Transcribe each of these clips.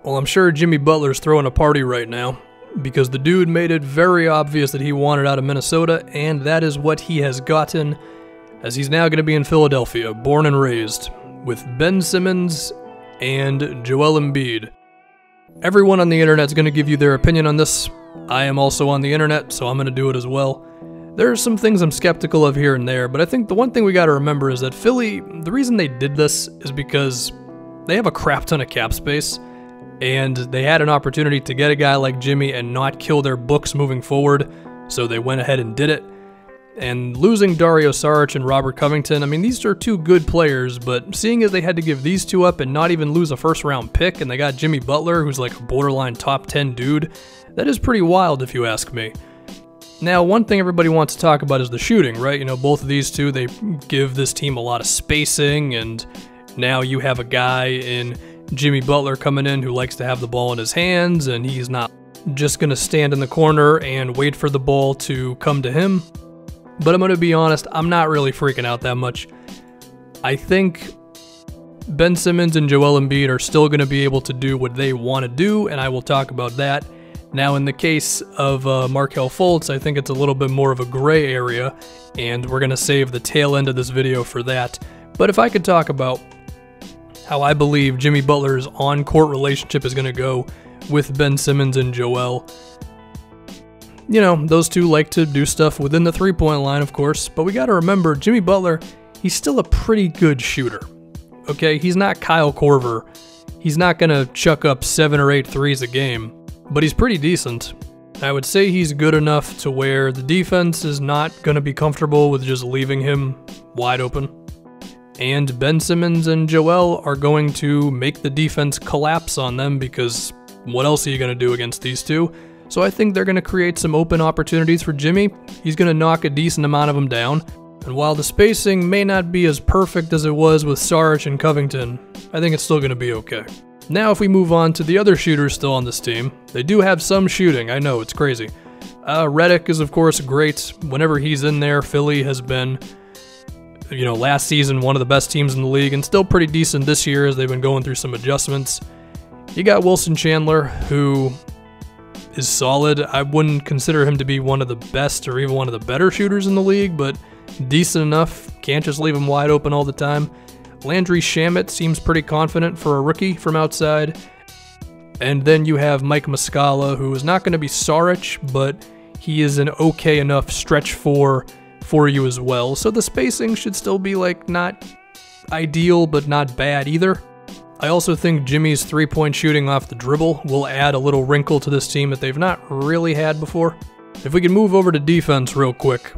Well, I'm sure Jimmy Butler's throwing a party right now, because the dude made it very obvious that he wanted out of Minnesota, and that is what he has gotten, as he's now going to be in Philadelphia, born and raised, with Ben Simmons and Joel Embiid. Everyone on the internet's going to give you their opinion on this. I am also on the internet, so I'm going to do it as well. There are some things I'm skeptical of here and there, but I think the one thing we got to remember is that Philly, the reason they did this is because they have a crap ton of cap space, and they had an opportunity to get a guy like Jimmy and not kill their books moving forward, so they went ahead and did it. And losing Dario Saric and Robert Covington, I mean, these are two good players, but seeing as they had to give these two up and not even lose a first-round pick, and they got Jimmy Butler, who's like a borderline top 10 dude, that is pretty wild if you ask me. Now, one thing everybody wants to talk about is the shooting, right? You know, both of these two, they give this team a lot of spacing, and now you have a guy in Jimmy Butler coming in who likes to have the ball in his hands, and he's not just going to stand in the corner and wait for the ball to come to him. But I'm going to be honest, I'm not really freaking out that much. I think Ben Simmons and Joel Embiid are still going to be able to do what they want to do, and I will talk about that. Now, in the case of Markelle Fultz, I think it's a little bit more of a gray area, and we're going to save the tail end of this video for that. But if I could talk about how I believe Jimmy Butler's on-court relationship is going to go with Ben Simmons and Joel. You know, those two like to do stuff within the three-point line, of course, but we got to remember, Jimmy Butler, he's still a pretty good shooter. Okay, he's not Kyle Korver. He's not going to chuck up 7 or 8 threes a game, but he's pretty decent. I would say he's good enough to where the defense is not going to be comfortable with just leaving him wide open. And Ben Simmons and Joel are going to make the defense collapse on them, because what else are you going to do against these two? So I think they're going to create some open opportunities for Jimmy. He's going to knock a decent amount of them down. And while the spacing may not be as perfect as it was with Saric and Covington, I think it's still going to be okay. Now if we move on to the other shooters still on this team, they do have some shooting, I know, it's crazy. Redick is of course great. Whenever he's in there, Philly has been, you know, last season one of the best teams in the league, and still pretty decent this year as they've been going through some adjustments. You got Wilson Chandler, who is solid. I wouldn't consider him to be one of the best or even one of the better shooters in the league, but decent enough. Can't just leave him wide open all the time. Landry Shamet seems pretty confident for a rookie from outside. And then you have Mike Muscala, who is not going to be Saric, but he is an okay enough stretch for you as well. So the spacing should still be like not ideal, but not bad either. I also think Jimmy's three-point shooting off the dribble will add a little wrinkle to this team that they've not really had before. If we can move over to defense real quick,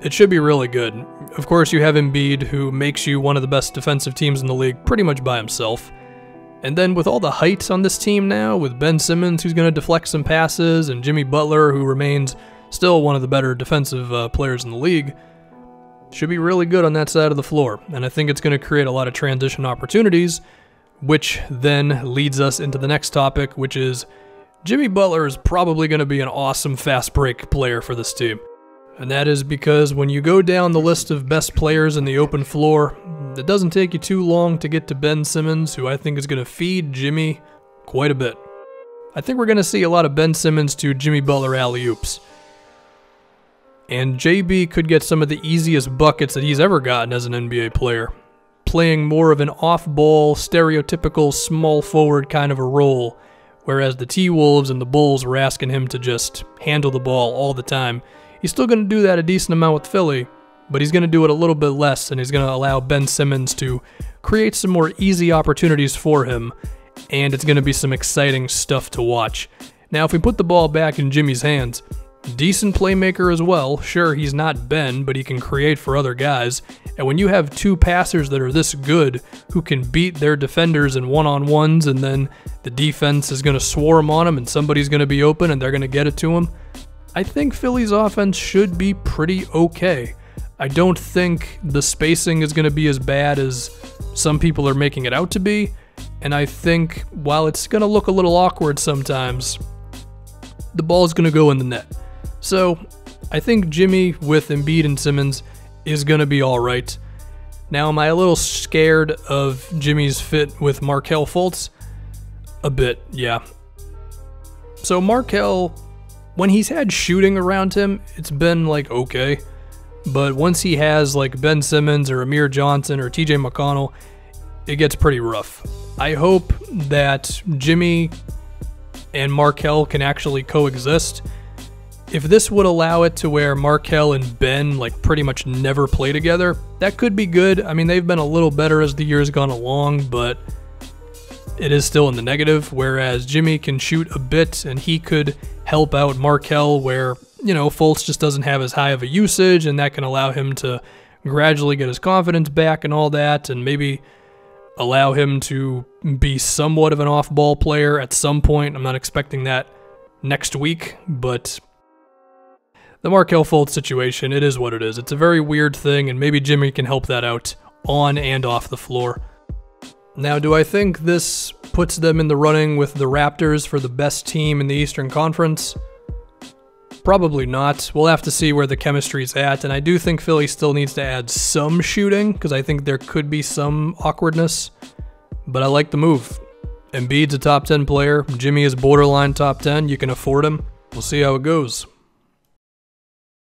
it should be really good. Of course, you have Embiid, who makes you one of the best defensive teams in the league pretty much by himself. And then with all the height on this team now, with Ben Simmons, who's going to deflect some passes, and Jimmy Butler, who remains still one of the better defensive players in the league, should be really good on that side of the floor. And I think it's going to create a lot of transition opportunities, which then leads us into the next topic, which is Jimmy Butler is probably going to be an awesome fast break player for this team. And that is because when you go down the list of best players in the open floor, it doesn't take you too long to get to Ben Simmons, who I think is going to feed Jimmy quite a bit. I think we're going to see a lot of Ben Simmons to Jimmy Butler alley-oops. And JB could get some of the easiest buckets that he's ever gotten as an NBA player, playing more of an off-ball, stereotypical small forward kind of a role, whereas the T-Wolves and the Bulls were asking him to just handle the ball all the time. He's still going to do that a decent amount with Philly, but he's going to do it a little bit less, and he's going to allow Ben Simmons to create some more easy opportunities for him, and it's going to be some exciting stuff to watch. Now, if we put the ball back in Jimmy's hands, decent playmaker as well. Sure, he's not Ben, but he can create for other guys. And when you have two passers that are this good, who can beat their defenders in one-on-ones, and then the defense is going to swarm on them, and somebody's going to be open, and they're going to get it to him, I think Philly's offense should be pretty okay. I don't think the spacing is going to be as bad as some people are making it out to be, and I think while it's going to look a little awkward sometimes, the ball is going to go in the net. So I think Jimmy with Embiid and Simmons is going to be all right. Now, am I a little scared of Jimmy's fit with Markelle Fultz? A bit, yeah. So Markelle, when he's had shooting around him, it's been like okay. But once he has like Ben Simmons or Amir Johnson or TJ McConnell, it gets pretty rough. I hope that Jimmy and Markelle can actually coexist. If this would allow it to where Markelle and Ben like pretty much never play together, that could be good. I mean, they've been a little better as the year's gone along, but it is still in the negative, whereas Jimmy can shoot a bit and he could help out Markelle where, you know, Fultz just doesn't have as high of a usage, and that can allow him to gradually get his confidence back and all that, and maybe allow him to be somewhat of an off-ball player at some point. I'm not expecting that next week, but the Markelle Fultz situation, it is what it is. It's a very weird thing, and maybe Jimmy can help that out on and off the floor. Now, do I think this puts them in the running with the Raptors for the best team in the Eastern Conference? Probably not. We'll have to see where the chemistry's at, and I do think Philly still needs to add some shooting, because I think there could be some awkwardness, but I like the move. Embiid's a top 10 player, Jimmy is borderline top 10, you can afford him. We'll see how it goes.